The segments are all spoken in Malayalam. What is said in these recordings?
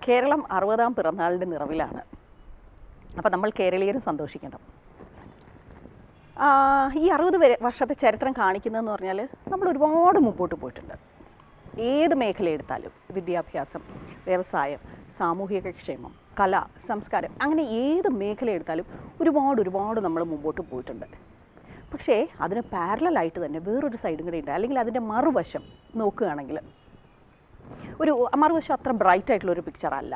കേരളം 60ാം പിറന്നാളിൻ്റെ നിറവിലാണ്. അപ്പോൾ നമ്മൾ കേരളീയരും സന്തോഷിക്കണം. ഈ 60 വർഷത്തെ ചരിത്രം കാണിക്കുന്നതെന്ന് പറഞ്ഞാൽ നമ്മൾ ഒരുപാട് മുമ്പോട്ട് പോയിട്ടുണ്ട്. ഏത് മേഖല എടുത്താലും വിദ്യാഭ്യാസം, വ്യവസായം, സാമൂഹിക ക്ഷേമം, കല, സംസ്കാരം, അങ്ങനെ ഏത് മേഖല എടുത്താലും ഒരുപാട് നമ്മൾ മുമ്പോട്ട് പോയിട്ടുണ്ട്. പക്ഷേ അതിന് പാരലായിട്ട് തന്നെ വേറൊരു സൈഡും കൂടെ ഉണ്ട്. അല്ലെങ്കിൽ അതിൻ്റെ മറുവശം നോക്കുകയാണെങ്കിൽ മറുവശം അത്ര ബ്രൈറ്റ് ആയിട്ടുള്ളൊരു പിക്ചറല്ല.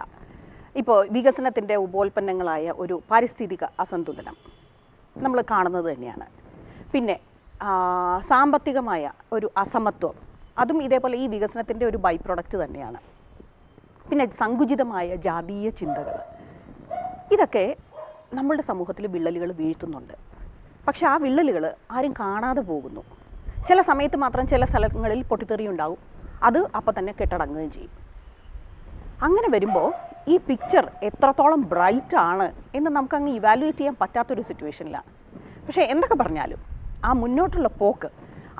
ഇപ്പോൾ വികസനത്തിൻ്റെ ഉപോൽപ്പന്നങ്ങളായ ഒരു പാരിസ്ഥിതിക അസന്തുലനം നമ്മൾ കാണുന്നത് തന്നെയാണ്. പിന്നെ സാമ്പത്തികമായ ഒരു അസമത്വം, അതും ഇതേപോലെ ഈ വികസനത്തിൻ്റെ ഒരു ബൈ പ്രൊഡക്റ്റ് തന്നെയാണ്. പിന്നെ സങ്കുചിതമായ ജാതീയ ചിന്തകൾ, ഇതൊക്കെ നമ്മളുടെ സമൂഹത്തിൽ വിള്ളലുകൾ വീഴ്ത്തുന്നുണ്ട്. പക്ഷെ ആ വിള്ളലുകൾ ആരും കാണാതെ പോകുന്നു. ചില സമയത്ത് മാത്രം ചില സ്ഥലങ്ങളിൽ പൊട്ടിത്തെറി ഉണ്ടാവും, അത് അപ്പോൾ തന്നെ കെട്ടടങ്ങുകയും ചെയ്യും. അങ്ങനെ വരുമ്പോൾ ഈ പിക്ചർ എത്രത്തോളം ബ്രൈറ്റ് ആണ് എന്ന് നമുക്കങ്ങ് ഇവാലുവേറ്റ് ചെയ്യാൻ പറ്റാത്തൊരു സിറ്റുവേഷനിലാണ്. പക്ഷേ എന്തൊക്കെ പറഞ്ഞാലും ആ മുന്നോട്ടുള്ള പോക്ക്,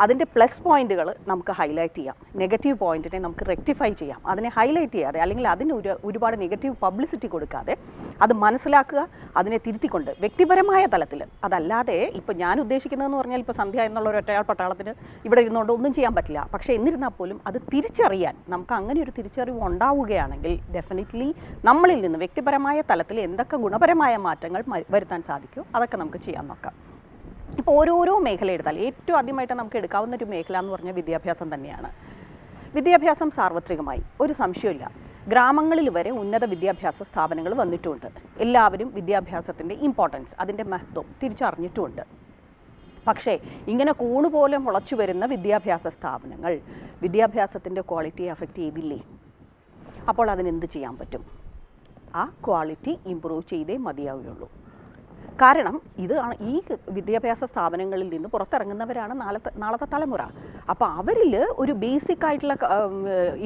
അതിൻ്റെ പ്ലസ് പോയിൻറ്റുകൾ നമുക്ക് ഹൈലൈറ്റ് ചെയ്യാം, നെഗറ്റീവ് പോയിൻറ്റിനെ നമുക്ക് റെക്ടിഫൈ ചെയ്യാം. അതിനെ ഹൈലൈറ്റ് ചെയ്യാതെ അല്ലെങ്കിൽ അതിന് ഒരുപാട് നെഗറ്റീവ് പബ്ലിസിറ്റി കൊടുക്കാതെ അത് മനസ്സിലാക്കുക, അതിനെ തിരുത്തിക്കൊണ്ട് വ്യക്തിപരമായ തലത്തിൽ, അതല്ലാതെ ഇപ്പോൾ ഞാൻ ഉദ്ദേശിക്കുന്നതെന്ന് പറഞ്ഞാൽ ഇപ്പോൾ സന്ധ്യ എന്നുള്ള ഒരു ഒറ്റയാൾ പട്ടാളത്തിന് ഇവിടെ ഇരുന്നുകൊണ്ട് ഒന്നും ചെയ്യാൻ പറ്റില്ല. പക്ഷേ എന്നിരുന്നാൽ പോലും അത് തിരിച്ചറിയാൻ നമുക്ക് അങ്ങനെ ഒരു തിരിച്ചറിവ് ഉണ്ടാവുകയാണെങ്കിൽ ഡെഫിനറ്റ്ലി നമ്മളിൽ നിന്ന് വ്യക്തിപരമായ തലത്തിൽ എന്തൊക്കെ ഗുണപരമായ മാറ്റങ്ങൾ വരുത്താൻ സാധിക്കുമോ അതൊക്കെ നമുക്ക് ചെയ്യാൻ നോക്കാം. ഇപ്പോൾ ഓരോരോ മേഖല എടുത്താൽ ഏറ്റവും ആദ്യമായിട്ട് നമുക്ക് എടുക്കാവുന്ന ഒരു മേഖല എന്ന് പറഞ്ഞാൽ വിദ്യാഭ്യാസം തന്നെയാണ്. വിദ്യാഭ്യാസം സാർവത്രികമായി ഒരു സംശയമില്ല, ഗ്രാമങ്ങളിൽ വരെ ഉന്നത വിദ്യാഭ്യാസ സ്ഥാപനങ്ങൾ വന്നിട്ടുമുണ്ട്. എല്ലാവരും വിദ്യാഭ്യാസത്തിൻ്റെ ഇമ്പോർട്ടൻസ്, അതിൻ്റെ മഹത്വം തിരിച്ചറിഞ്ഞിട്ടുമുണ്ട്. പക്ഷേ ഇങ്ങനെ കൂണുപോലെ മുളച്ചു വരുന്ന വിദ്യാഭ്യാസ സ്ഥാപനങ്ങൾ വിദ്യാഭ്യാസത്തിൻ്റെ ക്വാളിറ്റിയെ അഫക്റ്റ് ചെയ്തില്ലേ? അപ്പോൾ അതിനെന്ത് ചെയ്യാൻ പറ്റും? ആ ക്വാളിറ്റി ഇമ്പ്രൂവ് ചെയ്തേ മതിയാവുകയുള്ളൂ. കാരണം ഇതാണ്, ഈ വിദ്യാഭ്യാസ സ്ഥാപനങ്ങളിൽ നിന്ന് പുറത്തിറങ്ങുന്നവരാണ് നാളത്തെ തലമുറ. അപ്പോൾ അവരിൽ ഒരു ബേസിക് ആയിട്ടുള്ള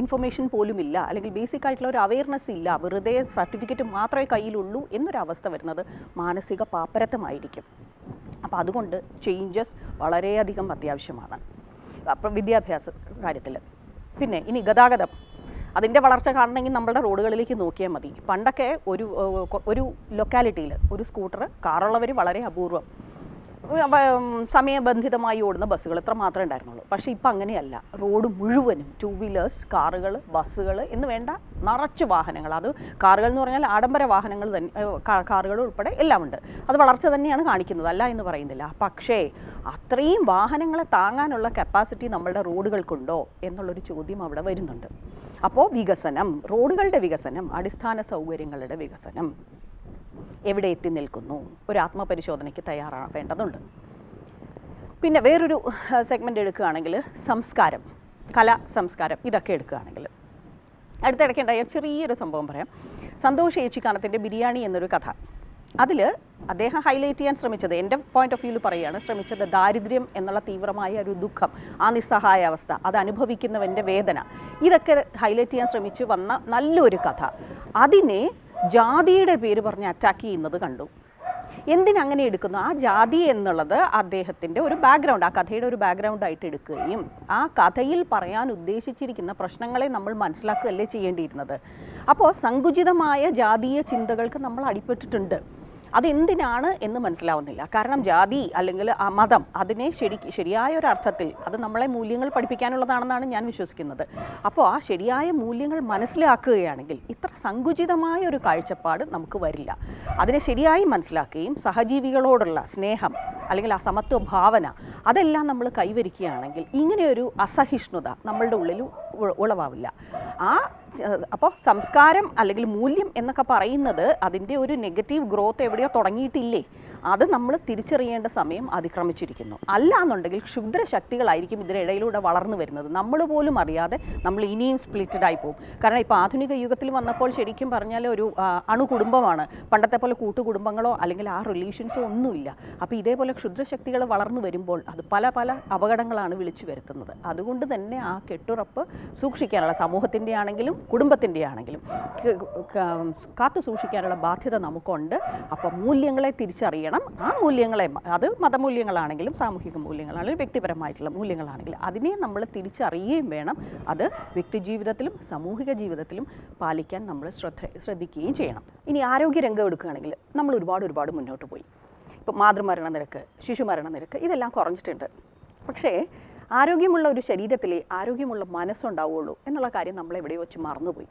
ഇൻഫർമേഷൻ പോലും ഇല്ല, അല്ലെങ്കിൽ ബേസിക് ആയിട്ടുള്ള ഒരു അവയർനെസ് ഇല്ല, വെറുതെ സർട്ടിഫിക്കറ്റ് മാത്രമേ കയ്യിലുള്ളൂ എന്നൊരവസ്ഥ വരുന്നത് മാനസിക പാപ്പരത്തമായിരിക്കും. അപ്പോൾ അതുകൊണ്ട് ചേഞ്ചസ് വളരെയധികം അത്യാവശ്യമാണ് അപ്പോൾ വിദ്യാഭ്യാസ കാര്യത്തിൽ. പിന്നെ ഇനി ഗതാഗതം, അതിൻ്റെ വളർച്ച കാണണമെങ്കിൽ നമ്മളുടെ റോഡുകളിലേക്ക് നോക്കിയാൽ മതി. പണ്ടൊക്കെ ഒരു ലൊക്കാലിറ്റിയിൽ ഒരു സ്കൂട്ടർ, കാറുള്ളവർ വളരെ അപൂർവം, സമയബന്ധിതമായി ഓടുന്ന ബസ്സുകൾ ഇത്ര മാത്രമേ ഉണ്ടായിരുന്നുള്ളൂ. പക്ഷേ ഇപ്പം അങ്ങനെയല്ല. റോഡ് മുഴുവനും 2 വീലേഴ്സ്, കാറുകൾ, ബസ്സുകൾ എന്ന് വേണ്ട നിറച്ച് വാഹനങ്ങൾ. അത് കാറുകൾ എന്ന് പറഞ്ഞാൽ ആഡംബര വാഹനങ്ങൾ തന്നെ, കാറുകൾ ഉൾപ്പെടെ എല്ലാം ഉണ്ട്. അത് വളർച്ച തന്നെയാണ് കാണിക്കുന്നത്, അല്ല എന്ന് പറയുന്നില്ല. പക്ഷേ അത്രയും വാഹനങ്ങളെ താങ്ങാനുള്ള കപ്പാസിറ്റി നമ്മളുടെ റോഡുകൾക്കുണ്ടോ എന്നുള്ളൊരു ചോദ്യം അവിടെ വരുന്നുണ്ട്. അപ്പോൾ വികസനം, റോഡുകളുടെ വികസനം, അടിസ്ഥാന സൗകര്യങ്ങളുടെ വികസനം എവിടെ എത്തി നിൽക്കുന്നു? ഒരു ആത്മപരിശോധനയ്ക്ക് തയ്യാറാവേണ്ടതുണ്ട്. പിന്നെ വേറൊരു സെഗ്മെൻ്റ് എടുക്കുകയാണെങ്കിൽ സംസ്കാരം, കല, സംസ്കാരം, ഇതൊക്കെ എടുക്കുകയാണെങ്കിൽ അടുത്തിടയ്ക്ക് ഉണ്ടായ ചെറിയൊരു സംഭവം പറയാം. സന്തോഷ് ഏച്ചിക്കാനത്തിൻ്റെ ബിരിയാണി എന്നൊരു കഥ, അതിൽ അദ്ദേഹം ഹൈലൈറ്റ് ചെയ്യാൻ ശ്രമിച്ചത്, എൻ്റെ പോയിന്റ് ഓഫ് വ്യൂവിൽ പറയുകയാണ് ശ്രമിച്ചത്, ദാരിദ്ര്യം എന്നുള്ള തീവ്രമായ ഒരു ദുഃഖം, ആ നിസ്സഹായാവസ്ഥ, അത് അനുഭവിക്കുന്നവൻ്റെ വേദന, ഇതൊക്കെ ഹൈലൈറ്റ് ചെയ്യാൻ ശ്രമിച്ച് വന്ന നല്ലൊരു കഥ. അതിനെ ജാതിയുടെ പേര് പറഞ്ഞ് അറ്റാക്ക് ചെയ്യുന്നത് കണ്ടു. എന്തിനങ്ങനെ എടുക്കുന്നു? ആ ജാതി എന്നുള്ളത് അദ്ദേഹത്തിൻ്റെ ഒരു ബാക്ക്ഗ്രൗണ്ട്, ആ കഥയുടെ ഒരു ബാക്ക്ഗ്രൗണ്ടായിട്ട് എടുക്കുകയും ആ കഥയിൽ പറയാൻ ഉദ്ദേശിച്ചിരിക്കുന്ന പ്രശ്നങ്ങളെ നമ്മൾ മനസ്സിലാക്കുകയല്ലേ ചെയ്യേണ്ടിയിരുന്നത്. അപ്പോൾ സങ്കുചിതമായ ജാതീയ ചിന്തകൾക്ക് നമ്മൾ അടിപ്പെട്ടിട്ടുണ്ട്. അതെന്തിനാണ് എന്ന് മനസ്സിലാവുന്നില്ല. കാരണം ജാതി അല്ലെങ്കിൽ മതം, അതിനെ ശരിയായ ഒരു അർത്ഥത്തിൽ അത് നമ്മളെ മൂല്യങ്ങൾ പഠിപ്പിക്കാനുള്ളതാണെന്നാണ് ഞാൻ വിശ്വസിക്കുന്നത്. അപ്പോൾ ആ ശരിയായ മൂല്യങ്ങൾ മനസ്സിലാക്കുകയാണെങ്കിൽ ഇത്ര സങ്കുചിതമായ ഒരു കാഴ്ചപ്പാട് നമുക്ക് വരില്ല. അതിനെ ശരിയായി മനസ്സിലാക്കുകയും സഹജീവികളോടുള്ള സ്നേഹം അല്ലെങ്കിൽ ആ സമത്വ ഭാവന അതെല്ലാം നമ്മൾ കൈവരിക്കുകയാണെങ്കിൽ ഇങ്ങനെയൊരു അസഹിഷ്ണുത നമ്മളുടെ ഉള്ളിൽ ഉളവാവില്ല. അപ്പോൾ സംസ്കാരം അല്ലെങ്കിൽ മൂല്യം എന്നൊക്കെ പറയുന്നത് അതിൻ്റെ ഒരു നെഗറ്റീവ് ഗ്രോത്ത് എവിടെയോ തുടങ്ങിയിട്ടില്ലേ, അത് നമ്മൾ തിരിച്ചറിയേണ്ട സമയം അതിക്രമിച്ചിരിക്കുന്നു. അല്ല എന്നുണ്ടെങ്കിൽ ക്ഷുദ്രശക്തികളായിരിക്കും ഇതിനിടയിലൂടെ വളർന്നു വരുന്നത്. നമ്മൾ പോലും അറിയാതെ നമ്മൾ ഇനിയും സ്പ്ലിറ്റഡായി പോകും. കാരണം ഇപ്പോൾ ആധുനിക യുഗത്തിൽ വന്നപ്പോൾ ശരിക്കും പറഞ്ഞാൽ ഒരു അണുകുടുംബമാണ്. പണ്ടത്തെ പോലെ കൂട്ടുകുടുംബങ്ങളോ അല്ലെങ്കിൽ ആ റിലേഷൻസോ ഒന്നുമില്ല. അപ്പോൾ ഇതേപോലെ ക്ഷുദ്രശക്തികൾ വളർന്നു വരുമ്പോൾ അത് പല അപകടങ്ങളാണ് വിളിച്ചു വരുത്തുന്നത്. അതുകൊണ്ട് തന്നെ ആ കെട്ടുറപ്പ് സൂക്ഷിക്കാനുള്ള, സമൂഹത്തിൻ്റെ ആണെങ്കിലും കുടുംബത്തിൻ്റെ ആണെങ്കിലും കാത്തു സൂക്ഷിക്കാനുള്ള ബാധ്യത നമുക്കുണ്ട്. അപ്പോൾ മൂല്യങ്ങളെ തിരിച്ചറിയണം, വേണം ആ മൂല്യങ്ങളെ, അത് മതമൂല്യങ്ങളാണെങ്കിലും സാമൂഹിക മൂല്യങ്ങളാണെങ്കിലും വ്യക്തിപരമായിട്ടുള്ള മൂല്യങ്ങളാണെങ്കിലും അതിനെ നമ്മൾ തിരിച്ചറിയുകയും വേണം. അത് വ്യക്തിജീവിതത്തിലും സാമൂഹിക ജീവിതത്തിലും പാലിക്കാൻ നമ്മൾ ശ്രദ്ധിക്കുകയും ചെയ്യണം. ഇനി ആരോഗ്യരംഗം എടുക്കുകയാണെങ്കിൽ നമ്മൾ ഒരുപാട് മുന്നോട്ട് പോയി. ഇപ്പോൾ മാതൃമരണ നിരക്ക്, ശിശുമരണ നിരക്ക് ഇതെല്ലാം കുറഞ്ഞിട്ടുണ്ട്. പക്ഷേ ആരോഗ്യമുള്ള ഒരു ശരീരത്തിലെ ആരോഗ്യമുള്ള മനസ്സുണ്ടാവുകയുള്ളൂ എന്നുള്ള കാര്യം നമ്മളെവിടെ വെച്ച് മറന്നുപോയി.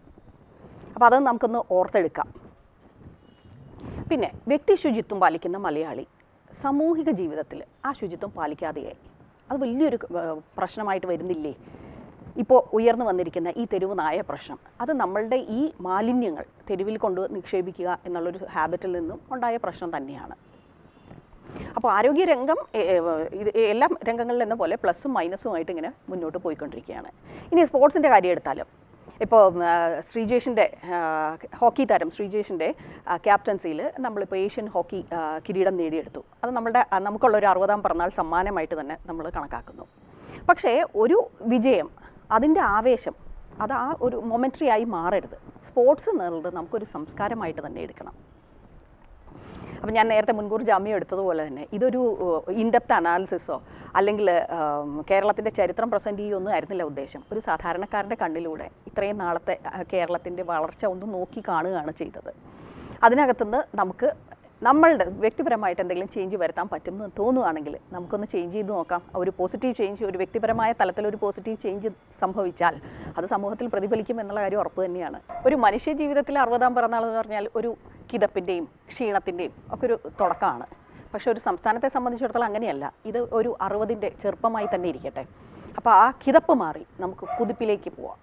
അപ്പോൾ അത് നമുക്കൊന്ന് ഓർത്തെടുക്കാം. പിന്നെ വ്യക്തി ശുചിത്വം പാലിക്കുന്ന മലയാളി സാമൂഹിക ജീവിതത്തിൽ ആ ശുചിത്വം പാലിക്കാതെയായി. അത് വലിയൊരു പ്രശ്നമായിട്ട് വരുന്നില്ലേ? ഇപ്പോൾ ഉയർന്നു വന്നിരിക്കുന്ന ഈ തെരുവ് നായ പ്രശ്നം, അത് നമ്മളുടെ ഈ മാലിന്യങ്ങൾ തെരുവിൽ കൊണ്ട് നിക്ഷേപിക്കുക എന്നുള്ളൊരു ഹാബിറ്റിൽ നിന്നും ഉണ്ടായ പ്രശ്നം തന്നെയാണ്. അപ്പോൾ ആരോഗ്യരംഗം എല്ലാ രംഗങ്ങളിൽ എന്ന പോലെ പ്ലസും മൈനസുമായിട്ട് ഇങ്ങനെ മുന്നോട്ട് പോയിക്കൊണ്ടിരിക്കുകയാണ്. ഇനി സ്പോർട്സിൻ്റെ കാര്യം എടുത്താലും ഇപ്പോൾ ശ്രീജേഷിൻ്റെ ഹോക്കി താരം ശ്രീജേഷിൻ്റെ ക്യാപ്റ്റൻസിയിൽ നമ്മളിപ്പോൾ ഏഷ്യൻ ഹോക്കി കിരീടം നേടിയെടുത്തു. അത് നമുക്കുള്ളൊരു 60ാം പിറന്നാൾ സമ്മാനമായിട്ട് തന്നെ നമ്മൾ കണക്കാക്കുന്നു. പക്ഷേ ഒരു വിജയം, അതിൻ്റെ ആവേശം അത് ആ ഒരു മൊമെൻ്ററി ആയി മാറരുത്. സ്പോർട്സ് എന്നുള്ളത് നമുക്കൊരു സംസ്കാരമായിട്ട് തന്നെ എടുക്കണം. അപ്പം ഞാൻ നേരത്തെ മുൻകൂർ ജാമ്യം എടുത്തതുപോലെ തന്നെ ഇതൊരു ഇൻഡെപ്ത് അനാലിസിസോ അല്ലെങ്കിൽ കേരളത്തിൻ്റെ ചരിത്രം പ്രസൻറ്റ് ചെയ്യുകയൊന്നും ആയിരുന്നില്ല ഉദ്ദേശം. ഒരു സാധാരണക്കാരൻ്റെ കണ്ണിലൂടെ ഇത്രയും നാളത്തെ കേരളത്തിൻ്റെ വളർച്ച ഒന്ന് നോക്കി കാണുകയാണ് ചെയ്തത്. അതിനകത്തുനിന്ന് നമുക്ക് നമ്മളുടെ വ്യക്തിപരമായിട്ട് എന്തെങ്കിലും ചേഞ്ച് വരുത്താൻ പറ്റുമെന്ന് തോന്നുകയാണെങ്കിൽ നമുക്കൊന്ന് ചേഞ്ച് ചെയ്ത് നോക്കാം. ഒരു പോസിറ്റീവ് ചേഞ്ച്, ഒരു വ്യക്തിപരമായ തലത്തിലൊരു പോസിറ്റീവ് ചേഞ്ച് സംഭവിച്ചാൽ അത് സമൂഹത്തിൽ പ്രതിഫലിക്കും എന്നുള്ള കാര്യം ഉറപ്പ് തന്നെയാണ്. ഒരു മനുഷ്യ ജീവിതത്തിൽ 60ാം പിറന്നാൾ എന്ന് പറഞ്ഞാൽ ഒരു കിതപ്പിൻ്റെയും ക്ഷീണത്തിൻ്റെയും ഒക്കെ ഒരു തുടക്കമാണ്. പക്ഷേ ഒരു സംസ്ഥാനത്തെ സംബന്ധിച്ചിടത്തോളം അങ്ങനെയല്ല. ഇത് ഒരു 60ൻ്റെ ചെറുപ്പമായി തന്നെ ഇരിക്കട്ടെ. അപ്പോൾ ആ കിതപ്പ് മാറി നമുക്ക് കുതിപ്പിലേക്ക് പോവാം.